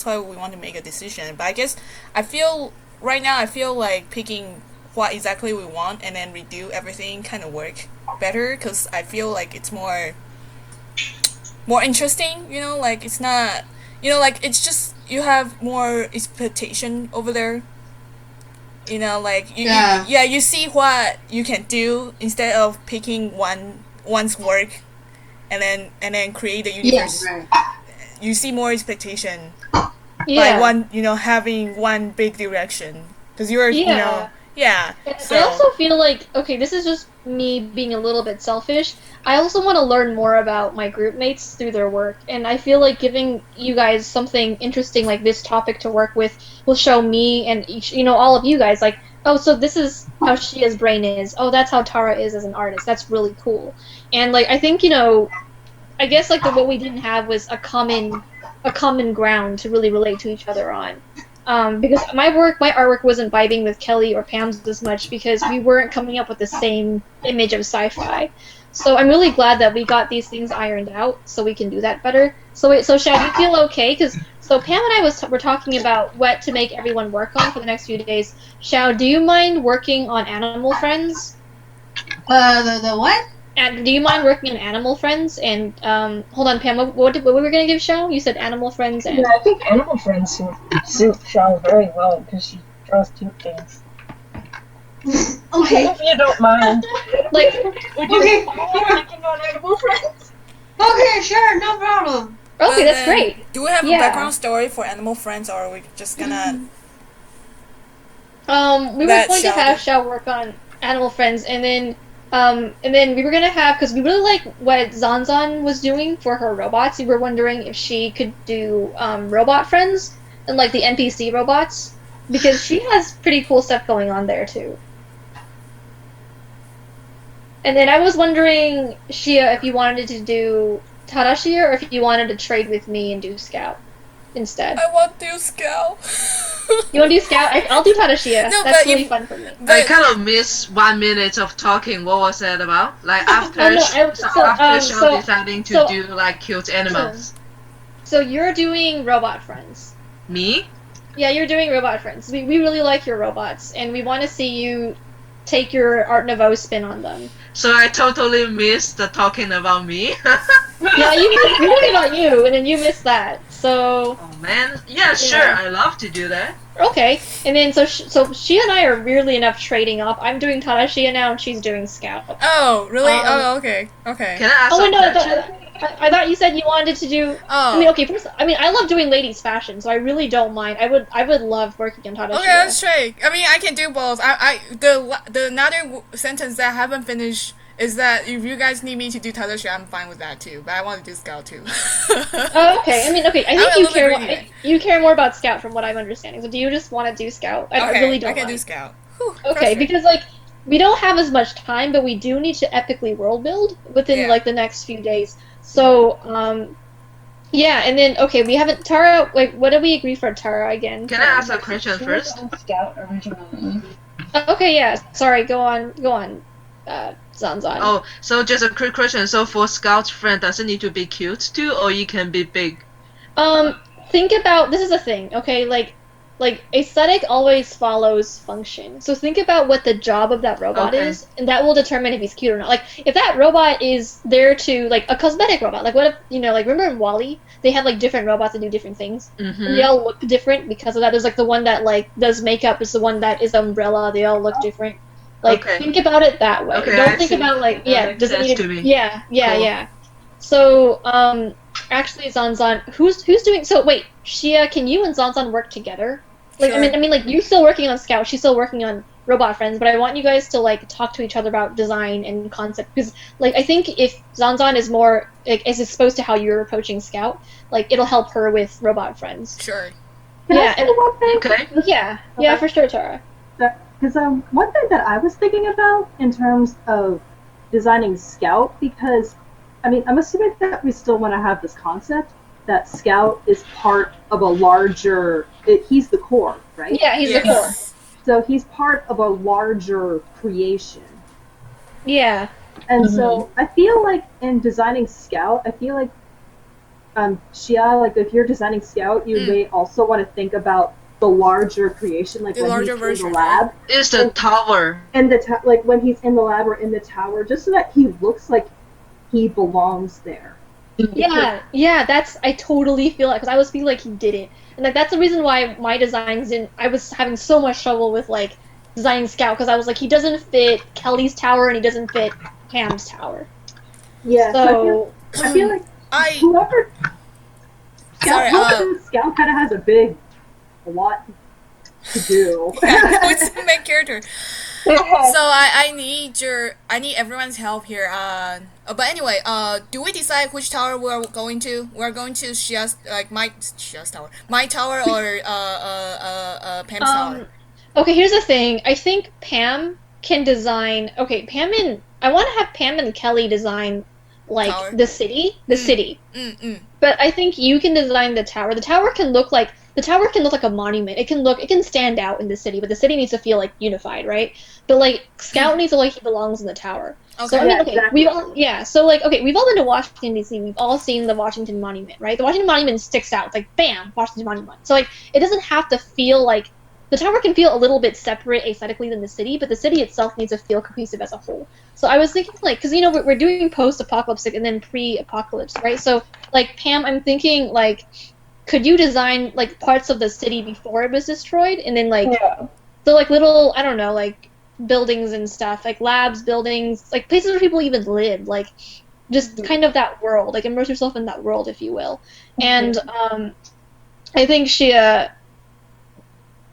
why we want to make a decision. But I guess right now I feel like picking what exactly we want and then redo everything kind of work better because I feel like it's more interesting. Like it's not. Like it's just you have more expectation over there. Like you see what you can do instead of picking one's work and then create the universe. Yeah, right. You see more expectation by Yeah. one, having one big direction because you're, Yeah. yeah. And So I also feel like, okay, this is just me being a little bit selfish. I also want to learn more about my group mates through their work, and I feel like giving you guys something interesting like this topic to work with will show me and all of you guys like, oh, so this is how Shia's brain is. Oh, that's how Tara is as an artist. That's really cool. And like I think, I guess like what we didn't have was a common ground to really relate to each other on. Because my artwork wasn't vibing with Kelly or Pam's as much because we weren't coming up with the same image of sci-fi. So I'm really glad that we got these things ironed out so we can do that better. So wait, so Shad, you feel okay? Because Pam and I were talking about what to make everyone work on for the next few days. Shao, do you mind working on Animal Friends? The what? And do you mind working on Animal Friends? And hold on, Pam, what were we gonna give Shao? You said Animal Friends and Yeah, I think Animal Friends suit Shao very well because she draws cute things. Okay. If you don't mind. like Would you Okay. working on Animal Friends? Okay, sure, no problem. but okay, that's then, great. Do we have Yeah. a background story for Animal Friends, or are we just gonna? We were That going to Shao have did. Shao work on Animal Friends, and then we were gonna have because we really like what Zanzan was doing for her robots. We were wondering if she could do robot friends and like the NPC robots because she has pretty cool stuff going on there too. And then I was wondering, Shia, if you wanted to do Tadashi or if you wanted to trade with me and do Scout instead. I want to Scout. You want to do Scout? I'll do Tadashia. No, That's but really if- fun for me. I But kind of missed 1 minute of talking. What was that about? Like after Oh, no, after Shao so- deciding to so- do like cute animals. So you're doing Robot Friends. Me? Yeah, you're doing Robot Friends. We really like your robots, and we want to see you take your Art Nouveau spin on them. So I totally missed the talking about me. Yeah, you're talking about you, and then you missed that. So Oh man, yeah, sure. I love to do that. okay, and then so she and I are weirdly enough trading off. I'm doing Tadashia now, and she's doing Scout. oh, really? Um, Okay. Can I ask Oh a wait, no, question? I thought you said you wanted to do. Oh. I mean, okay. First, I love doing ladies' fashion, so I really don't mind. I would love working on Tadashia. Okay, that's straight. I mean, I can do both. The another sentence that I haven't finished is that if you guys need me to do Tadashi, I'm fine with that too. But I want to do Scout too. Oh, okay. I mean, okay. I I'm think a you little care. bit greedy. You care more about Scout, from what I'm understanding. So, do you just want to do Scout? I Okay, really don't. I can mind. do Scout. Whew, Okay, perfect. because like we don't have as much time, but we do need to epically world build within Yeah. like the next few days. So, yeah, and then okay, we haven't Tara. Wait, what did we agree for Tara again? Can I ask a question She was first? on Scout originally. Okay, yeah. Sorry. Go on. Zanzan. Oh, so just a quick question. So for Scout friend, does it need to be cute too, or you can be big? Think about this is a thing, okay? Like aesthetic always follows function. So think about what the job of that robot Okay. is, and that will determine if he's cute or not. Like if that robot is there to like a cosmetic robot, like what if like remember in Wall-E they had like different robots that do different things, and Mm-hmm. they all look different because of that. There's like the one that like does makeup, is the one that is umbrella. They all look different. Like Okay. think about it that way. Okay, Don't I think see. about like That makes does it sense need to me. Yeah, Cool. yeah. So actually Zanzan, who's doing? So wait, Shia, can you and Zanzan work together? Like Sure. I mean, like you're still working on Scout, she's still working on Robot Friends, but I want you guys to like talk to each other about design and concept because like I think if Zanzan is more like is exposed to how you're approaching Scout, like it'll help her with Robot Friends. Sure. Can Yeah, I say one thing? Okay. Yeah, Okay. for sure, Tara. Because one thing that I was thinking about in terms of designing Scout, because I mean, I'm assuming that we still want to have this concept that Scout is part of a larger. He's the core, right? Yeah, he's the core. Yes. So he's part of a larger creation. Yeah. And so I feel like in designing Scout, I feel like Shia, like if you're designing Scout, you may also want to think about the larger creation, like The when larger he's version, in the lab. It's the tower. And like when he's in the lab or in the tower, just so that he looks like he belongs there. Yeah, I totally feel it, because I was feeling like he didn't. And like that's the reason why my designs didn't, I was having so much trouble with like designing Scout, because I was like, he doesn't fit Kelly's tower and he doesn't fit Pam's tower. Yeah, so I feel like whoever Scout kind of has a lot to do. What's the main character? So I need everyone's help here. But anyway, do we decide which tower we're going to? We're going to Shia's tower, my tower, or Pam's tower. Okay, here's the thing. I think Pam can design. Okay, I want to have Pam and Kelly design like tower? the city. But I think you can design the tower. The tower can look like a monument. It can stand out in the city, but the city needs to feel like unified, right? But like Scout needs to like he belongs in the tower. Okay. So I mean, we've all been to Washington D.C. We've all seen the Washington Monument, right? The Washington Monument sticks out. It's like bam, Washington Monument. So like it doesn't have to feel like the tower can feel a little bit separate aesthetically than the city, but the city itself needs to feel cohesive as a whole. So I was thinking like, because we're doing post-apocalyptic and then pre-apocalypse, right? So like Pam, I'm thinking like, could you design like parts of the city before it was destroyed, and then like so like little, I don't know, like buildings and stuff, like labs, buildings, like places where people even live, like just kind of that world, like immerse yourself in that world, if you will. And I think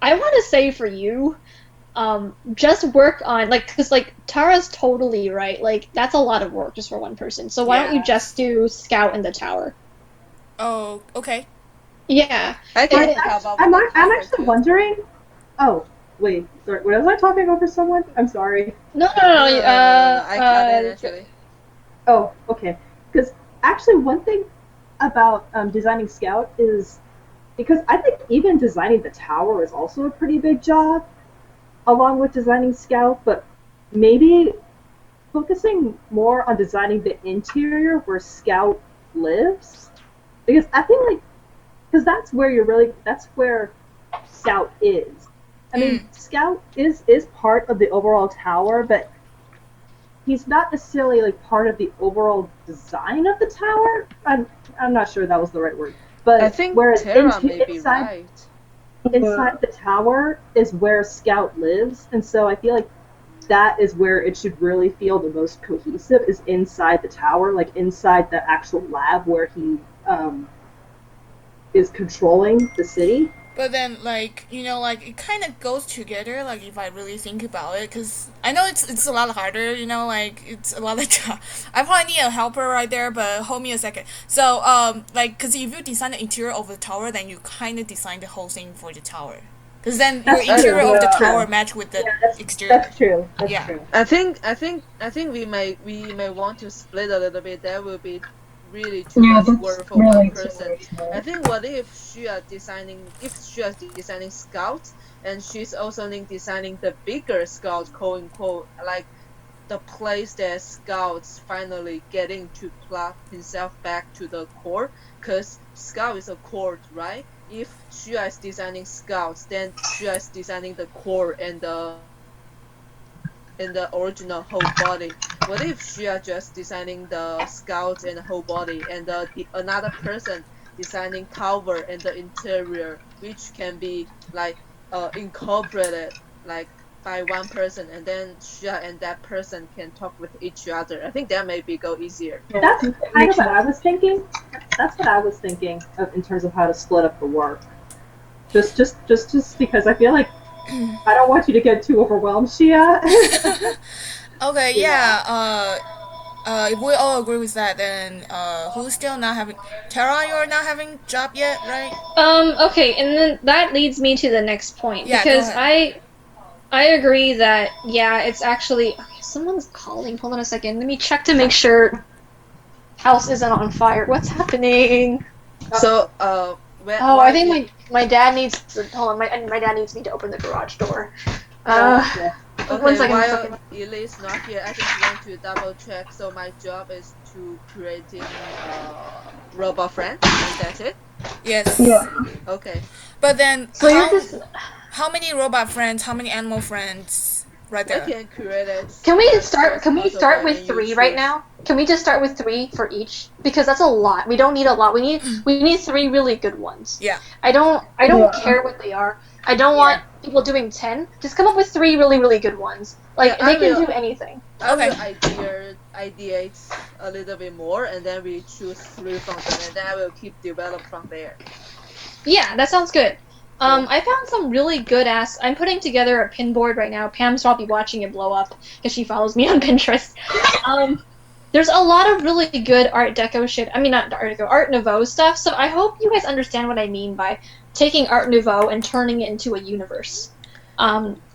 I want to say for you, just work on, like, because, like, Tara's totally right. Like, that's a lot of work just for one person. So why don't you just do Scout in the tower? Oh, okay. Yeah. I'm actually wondering... Oh, wait. Sorry, was I talking over someone? I'm sorry. No. I cut it, actually. Oh, okay. Because, actually, one thing about designing Scout is... Because I think even designing the tower is also a pretty big job, along with designing Scout, but maybe focusing more on designing the interior where Scout lives. Because I feel like, because that's where Scout is. I mean, Scout is part of the overall tower, but he's not necessarily like part of the overall design of the tower. I'm not sure that was the right word. But I think Tara may be right. Inside the tower is where Scout lives, and so I feel like that is where it should really feel the most cohesive, is inside the tower, like inside the actual lab where he is controlling the city. But then, like, like, it kind of goes together, like, if I really think about it, because I know it's a lot harder, like, it's a lot of job. I probably need a helper right there, but hold me a second. So, like, because if you design the interior of the tower, then you kind of design the whole thing for the tower. Because then your interior of the tower match with the exterior. That's true. That's true. I think we may want to split a little bit. That will be really too much work for one person. I think what if she is designing Scouts, and she's also designing the bigger Scouts, quote unquote, like the place that Scouts finally getting to plug himself back to the core, because Scout is a core, right? If she is designing Scouts, then she is designing the core and the original whole body. What if she are just designing the Scouts and the whole body, and another person designing tower and the interior, which can be like incorporated like by one person, and then Shia and that person can talk with each other. I think that may go easier. That's kind of what I was thinking. That's what I was thinking in terms of how to split up the work. Just because I feel like I don't want you to get too overwhelmed, Shia. Okay, yeah. If we all agree with that, then who's still not having... Tara, you're not having job yet, right? Okay, and then that leads me to the next point. Yeah, because I agree that, yeah, it's actually... Okay, someone's calling. Hold on a second. Let me check to make sure house isn't on fire. What's happening? So, I think my dad needs to... Hold on, my dad needs me to open the garage door. Okay, One second. while Ely's not here, I just want to double check. So my job is to creating robot friends, and that's it. Yes. Yeah. Okay. But then, So you're just. how many robot friends? How many animal friends? Right I there. can create it. Can we start? Can we Also, start and with you 3 right choose. now? Can we just start with 3 for each? Because that's a lot. We don't need a lot. We need 3 really good ones. Yeah. I don't care what they are. I don't want people doing 10. Just come up with 3 really good ones. Like Yeah, they I can will- do anything. I Okay. will ideate a little bit more, and then we choose 3 from them, and then I will keep develop from there. Yeah, that sounds good. I found some really good ass. I'm putting together a pin board right now. Pam's probably watching it blow up because she follows me on Pinterest. There's a lot of really good Art Deco shit. I mean, not Art Deco, Art Nouveau stuff. So I hope you guys understand what I mean by taking Art Nouveau and turning it into a universe.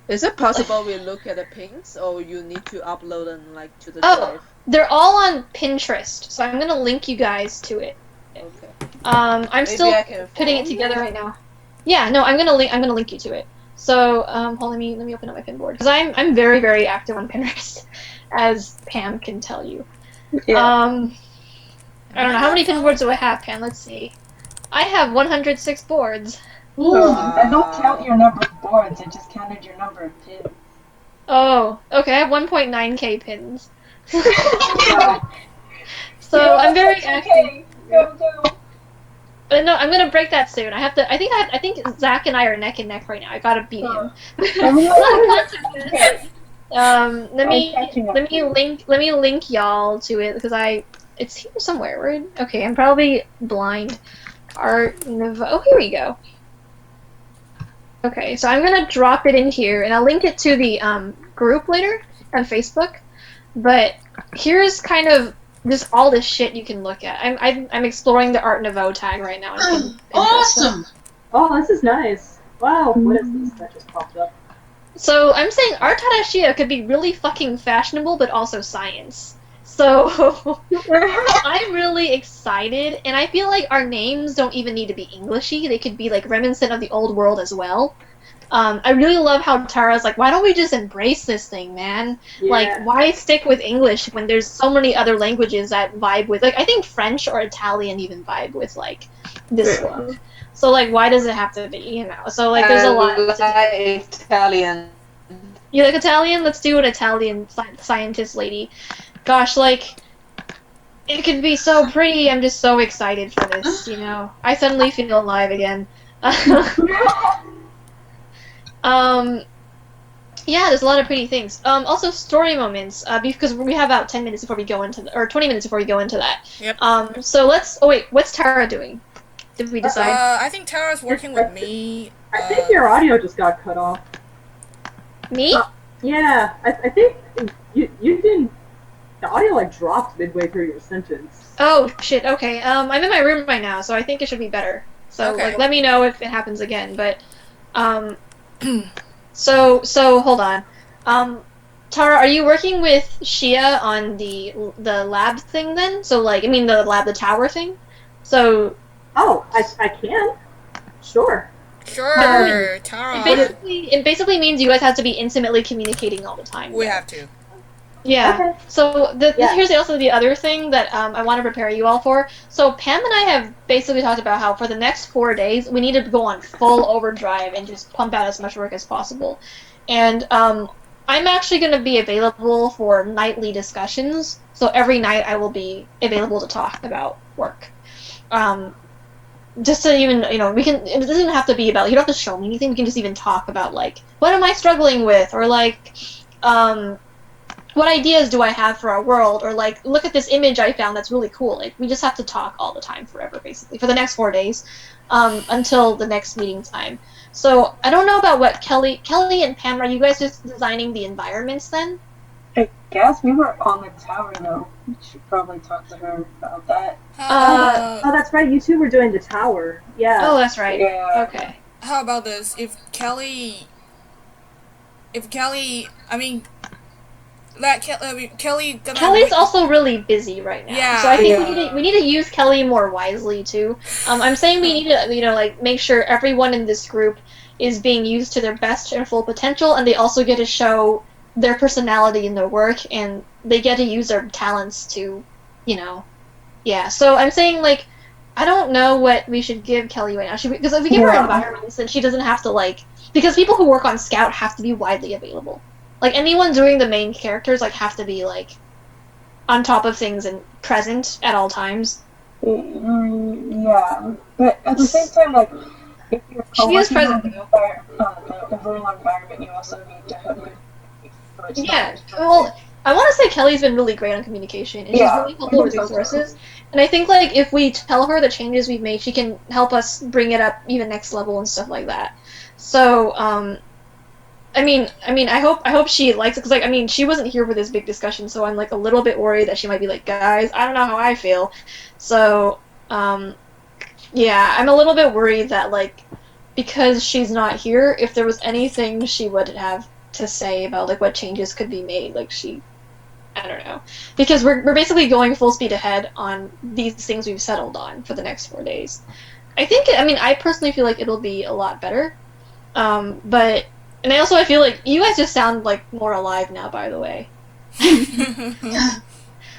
Is it possible we look at the pins, or you need to upload them like to the Oh. drive? They're all on Pinterest, so I'm gonna link you guys to it. Okay. I'm Maybe still I can putting it follow together right now. Yeah, no, I'm gonna link you to it. So, hold on, let me open up my Pinboard because I'm very active on Pinterest, as Pam can tell you. I don't know how many Pinboards do I have, Pam. Let's see. I have 106 boards. I don't count your number of boards, I just counted your number of pins. Oh, okay. I have 1.9k pins. So I'm very active. Go. But no, I'm gonna break that soon. I think Zach and I are neck and neck right now. I gotta beat him. Let me link y'all to it because it's here somewhere. Okay, I'm probably blind. Art Nouveau. Oh, here we go. Okay, so I'm gonna drop it in here and I'll link it to the group later on Facebook. But here's kind of just all this shit you can look at. I'm exploring the Art Nouveau tag right now. Awesome! Oh, this is nice. Wow, what is this that just popped up? So I'm saying Art Tadashia could be really fucking fashionable, but also science. So I'm really excited, and I feel like our names don't even need to be Englishy. They could be like reminiscent of the old world as well. I really love how Tara's like, why don't we just embrace this thing, man? Yeah. Like, why stick with English when there's so many other languages that vibe with, like, I think French or Italian even vibe with, like, this look. So, like, why does it have to be, you know? So, like, there's a lot. Italian. You like Italian? Let's do an Italian scientist lady. Gosh, like, it could be so pretty. I'm just so excited for this, you know? I suddenly feel alive again. Yeah, there's a lot of pretty things. Also story moments, because we have about 10 minutes before we go into, or 20 minutes before we go into that. Yep. So let's, oh wait, what's Tara doing? Did we decide? I think Tara's working with me. I think your audio just got cut off. Me? Yeah, I think you didn't. The audio like dropped midway through your sentence. Oh, shit, okay. I'm in my room right now, so I think it should be better. So, Okay. like, let me know if it happens again, but, so, hold on. Tara, are you working with Shia on the lab thing then? So, like, I mean the tower thing? So... Oh, I can. Sure. Sure, Tara. It basically means you guys have to be intimately communicating all the time. We have to. Yeah. Okay. So Yeah. here's also the other thing that I want to prepare you all for. So Pam and I have basically talked about how for the next 4 days we need to go on full overdrive and just pump out as much work as possible. And I'm actually going to be available for nightly discussions. So every night I will be available to talk about work. Just to even, you know, it doesn't have to be about, you don't have to show me anything, we can just even talk about, like, what am I struggling with, or, like, what ideas do I have for our world, or, like, look at this image I found that's really cool. Like, we just have to talk all the time forever, basically, for the next 4 days, until the next meeting time. So, I don't know about what Kelly and Pam, are you guys just designing the environments then? I guess we were on the tower though. We should probably talk to her about that. Oh, that's right. You two were doing the tower. Yeah. Oh, that's right. Yeah. Okay. How about this? If Kelly, I mean, Kelly. Kelly's also really busy right now. Yeah. So I think we need to use Kelly more wisely too. I'm saying we need to, you know, like make sure everyone in this group is being used to their best and full potential, and they also get to show their personality in their work, and they get to use their talents to, yeah. So I'm saying, like, I don't know what we should give Kelly right now. Because if we give her environments, then she doesn't have to, like, because people who work on Scout have to be widely available. Like, anyone doing the main characters, like, have to be, like, on top of things and present at all times. Yeah, but at the same time, like, if you're she is present. The overall environment, you also need to have good. Yeah, well, I want to say Kelly's been really great on communication, and she's really helpful with resources. And I think, like, if we tell her the changes we've made, she can help us bring it up even next level and stuff like that. So, I mean, I hope she likes it, because, like, I mean, she wasn't here for this big discussion, so I'm, like, a little bit worried that she might be like, guys, I don't know how I feel. So, yeah, I'm a little bit worried that, like, because she's not here, if there was anything she would have to say about, like, what changes could be made, like, I don't know. Because we're basically going full speed ahead on these things we've settled on for the next 4 days. I personally feel like it'll be a lot better. But, and I feel like you guys just sound, like, more alive now, by the way.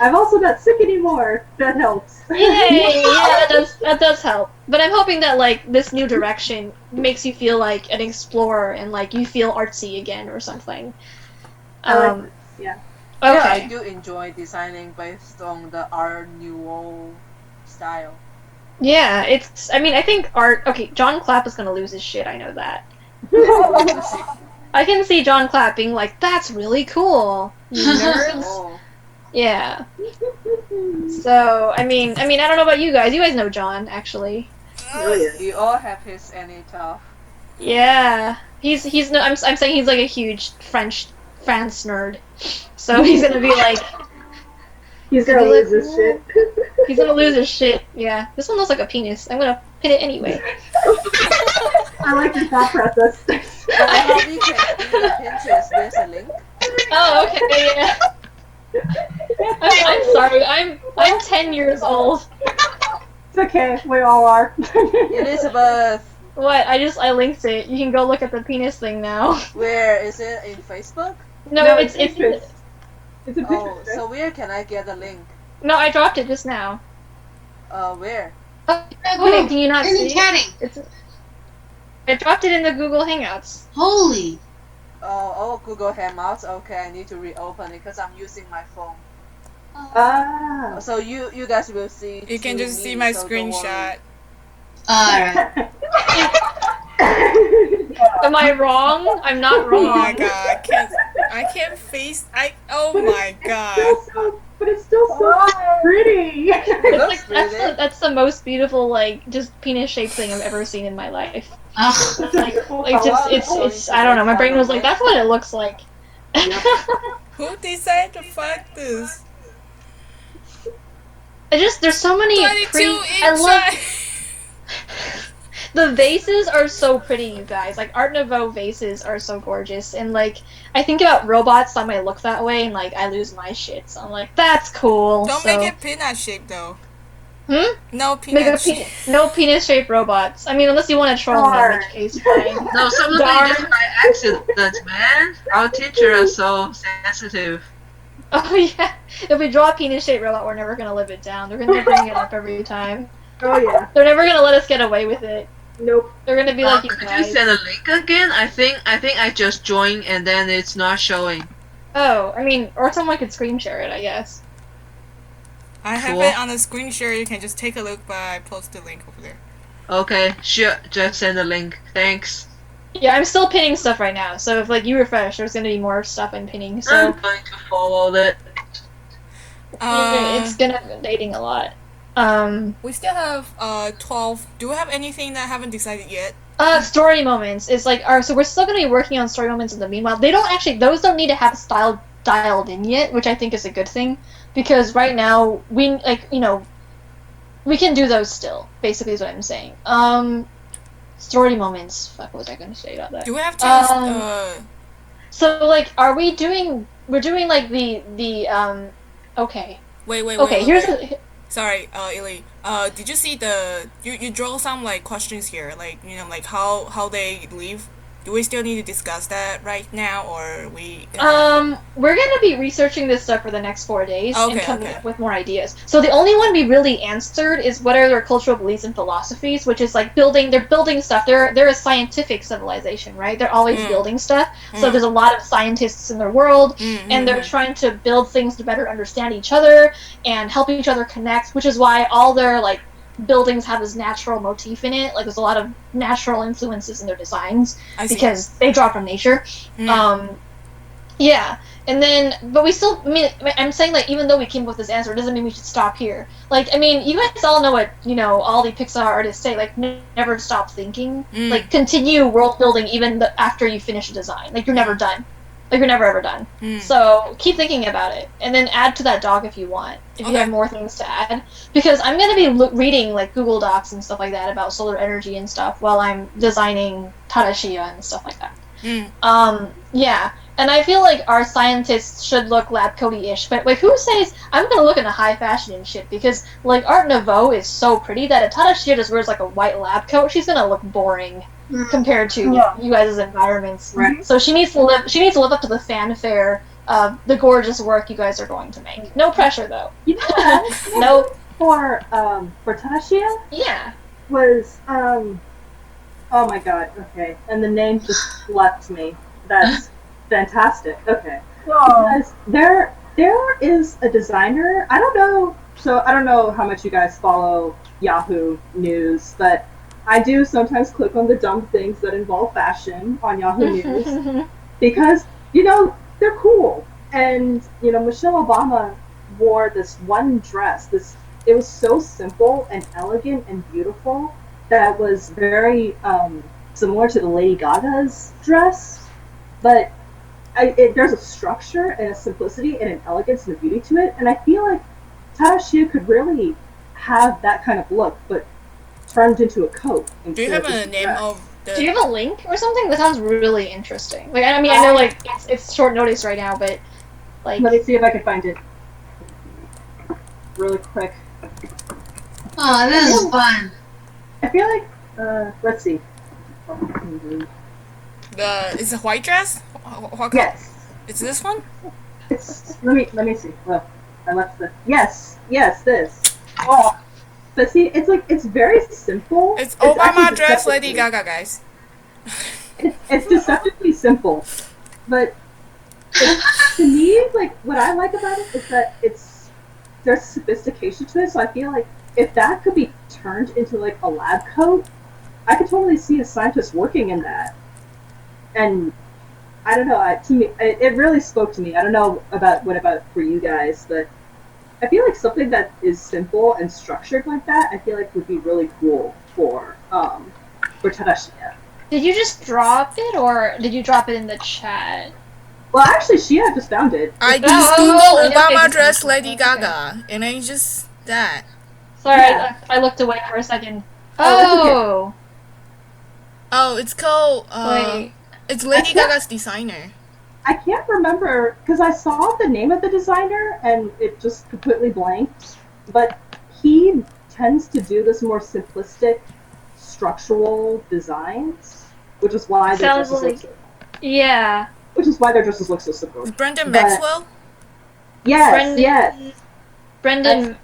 I'm also not sick anymore. That helps. Yay! Yeah, that does help. But I'm hoping that, like, this new direction makes you feel like an explorer and, like, you feel artsy again or something. Yeah. Okay. Yeah, I do enjoy designing based on the Art Nouveau style. Yeah, I think art... Okay, John Clapp is gonna lose his shit, I know that. I can see John Clapp being like, that's really cool, you nerds. Oh. Yeah. So, I mean, I don't know about you guys. You guys know John, actually. Oh, yeah. We all have his any tough. Yeah. He's no... I'm saying he's, like, a huge France nerd. So he's gonna be like... He's gonna lose his shit. He's gonna lose his shit, yeah. This one looks like a penis. I'm gonna hit it anyway. I like the thought process. How you can do the Pinterest, there's a link. Oh, okay, yeah. I'm sorry, I'm 10 years old. It's okay, we all are. Elizabeth, What? I linked it. You can go look at the penis thing now. where is it? In Facebook? No, it's Pinterest. It's a Oh, picture. so where can I get the link? no, I dropped it just now. Where? Oh, wait, can you not In see? the chatting. I dropped it in the Google Hangouts. Holy. Oh, Google Hangouts. Okay, I need to reopen it because I'm using my phone. Ah. So you guys will see. You can through just me, see my so don't worry. screenshot. Alright. Am I wrong? I'm not Oh wrong. my god, I can't face. Oh my god. But it's still so pretty. It's Looks like pretty. that's the most beautiful, like, just penis shaped thing I've ever seen in my life. Ugh. Like just it's I don't know. My brain was like, that's what it looks like. Who decided to fuck this? There's so many 22 pretty. inch. I love the vases are so pretty, you guys. Like Art Nouveau vases are so gorgeous, and like I think about robots that might look that way, and like I lose my shit. So I'm like, that's cool. Don't so... make it peanut shaped though. Hmm? No Make peanut. no penis shaped robots. I mean, unless you want to troll me, in which case fine. No, some of Darn. them just by accident, man. Our teacher is so sensitive. Oh yeah. If we draw a penis shaped robot, we're never gonna live it down. They're gonna bring it up every time. Oh yeah. They're never gonna let us get away with it. Nope. They're gonna be like, you Could you guys. send a link again? I think I just joined and then it's not showing. Oh, I mean, or someone could screen share it, I guess. I have Cool. it on the screen share. You can just take a look, but I post the link over there. Okay, sure. Just send a link. Thanks. Yeah, I'm still pinning stuff right now, so if like you refresh, there's gonna be more stuff I'm pinning. So I'm going to follow that. it's gonna be dating a lot. We still have 12. Do we have anything that I haven't decided yet? Story moments is like, so we're still gonna be working on story moments in the meanwhile. Those don't need to have style dialed in yet, which I think is a good thing, because right now we we can do those still. Basically, is what I'm saying. Story moments. Fuck, what was I gonna say about that? Do we have to? So like, we're doing like the okay. Wait. Okay, here's Sorry, Illy. Did you see you draw some like questions here, like like how they live? do we still need to discuss that right now, or we're gonna be researching this stuff for the next 4 days and coming okay. up with more ideas. So the only one we really answered is what are their cultural beliefs and philosophies, which is like they're building stuff. They're a scientific civilization, right? They're always building stuff. So there's a lot of scientists in their world, and they're trying to build things to better understand each other and help each other connect, which is why all their like buildings have this natural motif in it. Like there's a lot of natural influences in their designs because they draw from nature. Yeah, and then but we still. I mean, I'm saying like even though we came up with this answer, it doesn't mean we should stop here. Like I mean, you guys all know what all the Pixar artists say. Like never stop thinking. Like continue world building even after you finish a design. Like you're never done. Like you're never ever done. So keep thinking about it, and then add to that doc if you want. If you have more things to add, because I'm gonna be reading like Google Docs and stuff like that about solar energy and stuff while I'm designing Tarashia and stuff like that. Yeah, and I feel like our scientists should look lab coaty-ish, but like who says I'm gonna look into high fashion and shit? Because like Art Nouveau is so pretty that if Tarashia just wears like a white lab coat, she's gonna look boring compared to you guys' environments. Right. So she needs to live up to the fanfare of the gorgeous work you guys are going to make. No pressure though. You know what? No. For Tashia Yeah. was oh my god, okay. And the name just left me. That's fantastic. Okay. Because there is a designer, I don't know how much you guys follow Yahoo News, but I do sometimes click on the dumb things that involve fashion on Yahoo News because, they're cool. And, Michelle Obama wore this one dress. It was so simple and elegant and beautiful that was very similar to the Lady Gaga's dress. But there's a structure and a simplicity and an elegance and a beauty to it. And I feel like Tarashia could really have that kind of look, but turned into a coat. Do you have a name of the... Do you have a link or something? That sounds really interesting. Like, I mean, I know, like, it's short notice right now, but, like... Let me see if I can find it really quick. Oh, this is fun. I feel like, let's see. It's a white dress? Yes. It's this one? Let me see. Well, I left the... Yes, this. Oh. But see, it's very simple. It's Obama dress Lady Gaga, guys. It's deceptively simple. But to me, like, what I like about it is that there's sophistication to it, so I feel like if that could be turned into, like, a lab coat, I could totally see a scientist working in that. And I don't know, to me, it really spoke to me. I don't know about for you guys, but I feel like something that is simple and structured like that, I feel like would be really cool for Tarashia. Did you just drop it, or did you drop it in the chat? Well, actually, Shia just found it. I just Googled Obama dress Lady Gaga, and it's just that. Sorry, I looked away for a second. Oh! Oh, it's called, Wait. It's Lady Gaga's designer. I can't remember, because I saw the name of the designer, and it just completely blanked. But he tends to do this more simplistic, structural designs, which is why their dresses look so... Yeah. Which is why their dresses look so simple. Brendan Maxwell? Yes, Brandon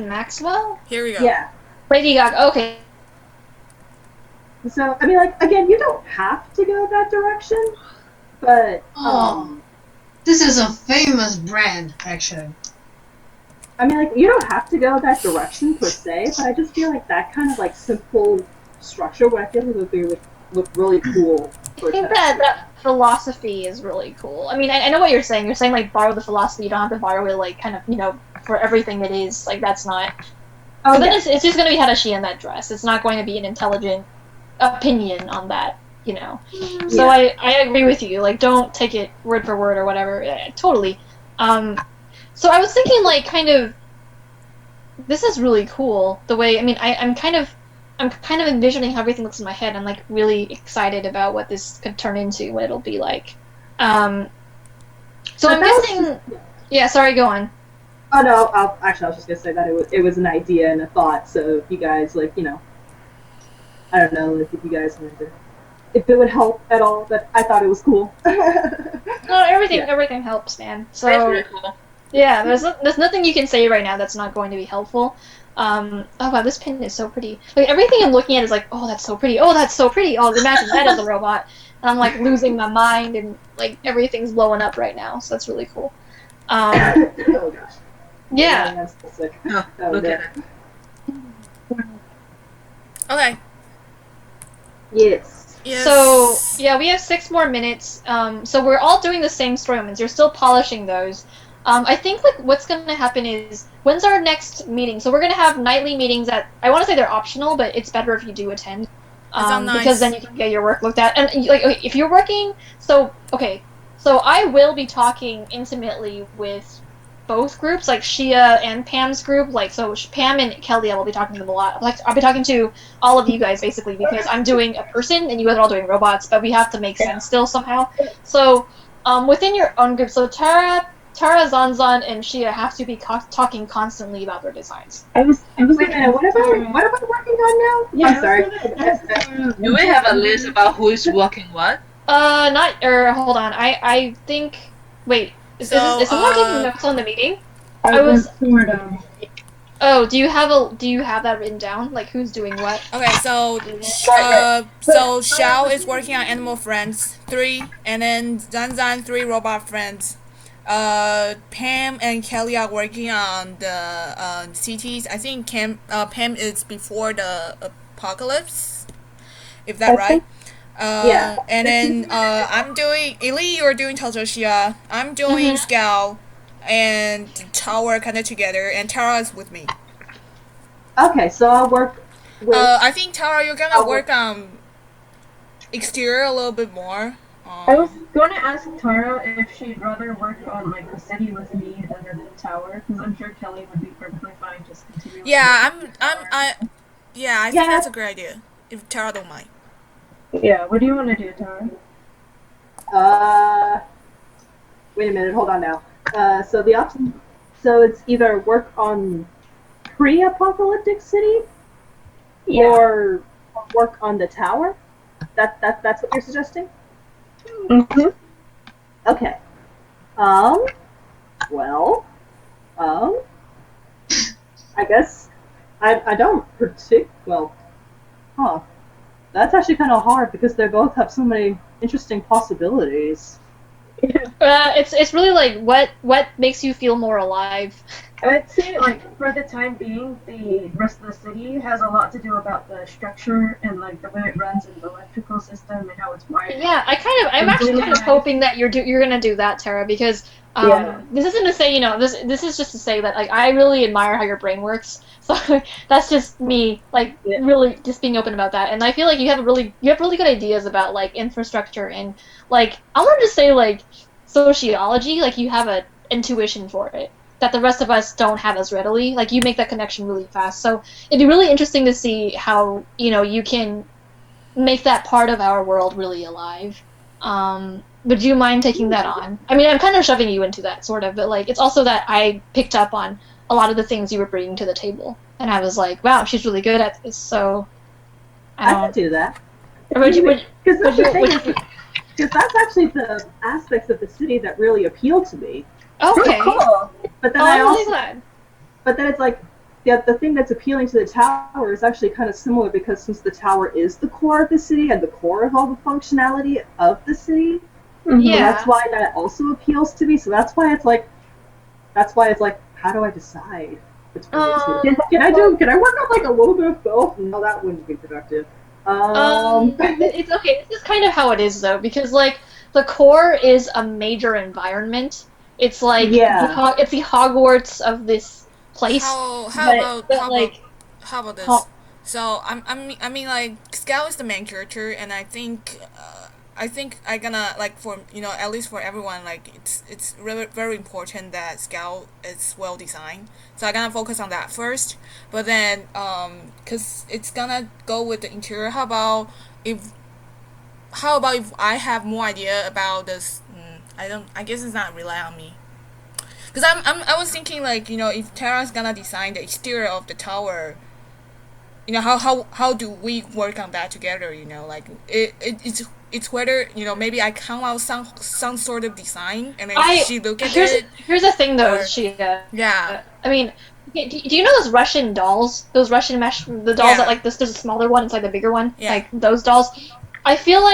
Maxwell? Here we go. Yeah. Lady Gaga, okay. So, I mean, like, again, you don't have to go that direction, but, this is a famous brand, actually. I mean, like, you don't have to go that direction, per se, but I just feel like that kind of, like, simple structure, what I feel like would be, look really cool. I think that philosophy is really cool. I mean, I know what you're saying. You're saying, like, borrow the philosophy. You don't have to borrow it, like, kind of, for everything it is. Like, that's not... Oh, but then it's just going to be Tadashi in that dress. It's not going to be an intelligent opinion on that, So I agree with you. Like, don't take it word for word or whatever. Totally. So I was thinking, like, kind of... This is really cool. The way... I mean, I'm kind of envisioning how everything looks in my head. I'm like really excited about what this could turn into, what it'll be like. So I'm guessing. Yeah, sorry, go on. Oh no, I was just gonna say that it was an idea and a thought. So if you guys I don't know if you guys wanted to if it would help at all, but I thought it was cool. No, everything helps, man. So That's really cool. yeah, there's nothing you can say right now that's not going to be helpful. Oh wow, this pin is so pretty. Like everything I'm looking at is like, oh, that's so pretty. Oh, that's so pretty. Oh, imagine that as a robot. And I'm like losing my mind and like everything's blowing up right now. So that's really cool. Oh gosh. Yeah. That's so sick. Oh, Oh, look yeah. at it. Okay. Yes. So yeah, we have 6 more minutes. So we're all doing the same story moments. You're still polishing those. I think like what's gonna happen is when's our next meeting? So we're gonna have nightly meetings that I want to say they're optional, but it's better if you do attend. Nice. Because then you can get your work looked at. And like okay, if you're working, so I will be talking intimately with both groups, like Shia and Pam's group. Like so, Pam and Kelly, I will be talking to them a lot. Like I'll be talking to all of you guys basically because I'm doing a person and you guys are all doing robots, but we have to make sense still somehow. So within your own group, so Tara, Zanzan, and Shia have to be talking constantly about their designs. I was Wait a minute, what am I working on now? I'm sorry. Do we have a list about who is working what? Hold on. I think. Wait, is someone taking notes on the meeting? I was sort of. Oh, do you have that written down? Like who's doing what? Okay, so Xiao is working on Animal Friends 3, and then Zanzan 3 Robot Friends. Pam and Kelly are working on the CTs. I think Pam is before the apocalypse, if that's right. Yeah. And then I'm doing Ili. You're doing Teltoshia. I'm doing Scout, and Tower kind of together, and Tara is with me. Okay, so I'll work with... I think Tara, you're gonna work on exterior a little bit more. I was going to ask Tara if she'd rather work on like the city with me than the tower, because I'm sure Kelly would be perfectly fine just continuing. Yeah, I think that's a great idea. If Tara don't mind. Yeah, what do you want to do, Tara? Wait a minute, hold on now. So the option, so it's either work on pre-apocalyptic city, or work on the tower. That's what you're suggesting? Mm-hmm. Okay. Well, I guess I don't well. Huh. That's actually kind of hard because they both have so many interesting possibilities. It's really like what makes you feel more alive. I'd say, like, for the time being, the rest of the city has a lot to do about the structure and, like, the way it runs and the electrical system and how it's wired. Yeah, I'm actually kind of hoping that you're gonna do that, Tara, because this isn't to say, this is just to say that, like, I really admire how your brain works. So that's just me, like, really just being open about that. And I feel like you have really good ideas about, like, infrastructure and, like, I wanted to say, like, sociology, like, you have a intuition for it that the rest of us don't have as readily. Like, you make that connection really fast. So it'd be really interesting to see how, you can make that part of our world really alive. Would you mind taking that on? I mean, I'm kind of shoving you into that, sort of, but, like, it's also that I picked up on a lot of the things you were bringing to the table. And I was like, wow, she's really good at this, so... I can do that. Because that's actually the aspects of the city that really appeal to me. Okay. Cool. But then I'm really glad. But then it's like, the thing that's appealing to the tower is actually kind of similar because since the tower is the core of the city and the core of all the functionality of the city, that's why that also appeals to me. So that's why it's like, how do I decide between the two? Can I work on like a little bit of both? No, that wouldn't be productive. It's okay. This is kind of how it is though, because like the core is a major environment. It's like it's the Hogwarts of this place. How about this? So I mean like Scout is the main character, and I think I gonna like for at least for everyone, like it's really very important that Scout is well designed. So I'm gonna focus on that first, but then cause it's gonna go with the interior. How about if I have more idea about this? I guess it's not rely on me. Cause I was thinking like if Tara's gonna design the exterior of the tower, you know, how do we work on that together, you know, like it's whether, you know, maybe I come out some sort of design and then she look at it. Here's the thing though, yeah. I mean, do you know those Russian dolls? Those Russian mesh, the dolls that like this, there's a smaller one inside the bigger one, like those dolls. I feel like